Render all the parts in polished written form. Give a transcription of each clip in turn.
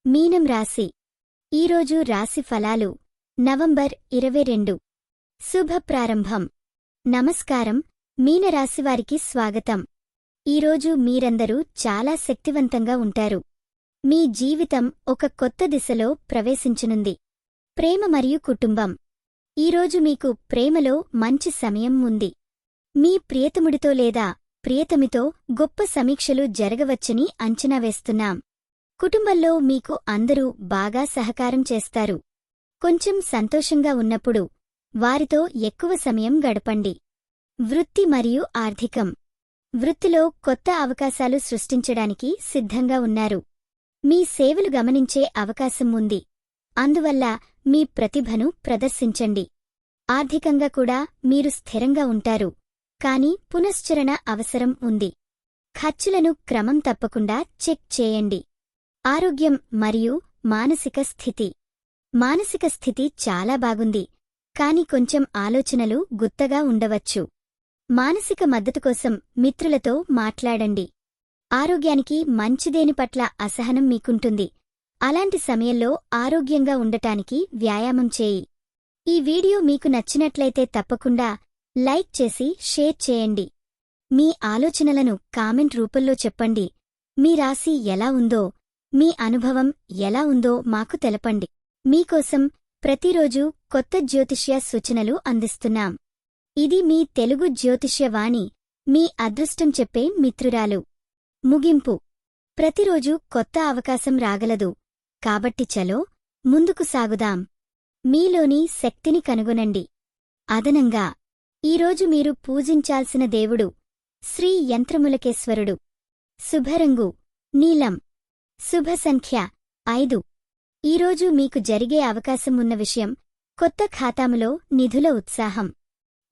మీనం రాశి. ఈరోజు రాశి ఫలాలు నవంబర్ 22. శుభ ప్రారంభం. నమస్కారం, మీనరాశివారికి స్వాగతం. ఈరోజు మీరందరూ చాలా శక్తివంతంగా ఉంటారు. మీ జీవితం ఒక కొత్త దిశలో ప్రవేశించనుంది. ప్రేమ మరియు కుటుంబం. ఈరోజు మీకు ప్రేమలో మంచి సమయం ఉంది. మీ ప్రియతముడితో లేదా ప్రియతమితో గొప్ప సమీక్షలు జరగవచ్చని అంచనా వేస్తున్నాం. కుటుంబంలో మీకు అందరూ బాగా సహకారం చేస్తారు. కొంచెం సంతోషంగా ఉన్నప్పుడు వారితో ఎక్కువ సమయం గడపండి. వృత్తి మరియు ఆర్థికం. వృత్తిలో కొత్త అవకాశాలు సృష్టించడానికి సిద్ధంగా ఉన్నారు. మీ సేవలు గమనించే అవకాశం ఉంది. అందువల్ల మీ ప్రతిభను ప్రదర్శించండి. ఆర్థికంగా కూడా మీరు స్థిరంగా ఉంటారు, కాని పునశ్చరణ అవసరం ఉంది. ఖర్చులను క్రమం తప్పకుండా చెక్ చేయండి. ఆరోగ్యం మరియు మానసిక స్థితి. మానసిక స్థితి చాలా బాగుంది, కాని కొంచెం ఆలోచనలు గుత్తగా ఉండవచ్చు. మానసిక మద్దతు కోసం మిత్రులతో మాట్లాడండి. ఆరోగ్యానికి మంచిదేని పట్ల అసహనం మీకుంటుంది. అలాంటి సమయంలో ఆరోగ్యంగా ఉండటానికి వ్యాయామం చేయి. ఈ వీడియో మీకు నచ్చినట్లయితే తప్పకుండా లైక్ చేసి షేర్ చేయండి. మీ ఆలోచనలను కామెంట్ రూపంలో చెప్పండి. మీ రాశి ఎలా ఉందో, మీ అనుభవం ఎలా ఉందో మాకు తెలపండి. మీకోసం ప్రతిరోజు కొత్త జ్యోతిష్య సూచనలు అందిస్తున్నాం. ఇది మీ తెలుగు జ్యోతిష్య వాణి, మీ అదృష్టం చెప్పే మిత్రురాలు. ముగింపు. ప్రతిరోజు కొత్త అవకాశం రాగలదు, కాబట్టి చలో ముందుకు సాగుదాం. మీలోని శక్తిని కనుగొనండి. అదనంగా ఈరోజు మీరు పూజించాల్సిన దేవుడు శ్రీ యంత్రములకేశ్వరుడు. శుభరంగు నీలం. శుభ సంఖ్య 5. ఈరోజు మీకు జరిగే అవకాశం ఉన్న విషయం కొత్త ఖాతాములో నిధుల ఉత్సాహం.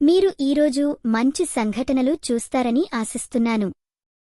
మీరు ఈరోజు మంచి సంఘటనలు చూస్తారని ఆశిస్తున్నాను.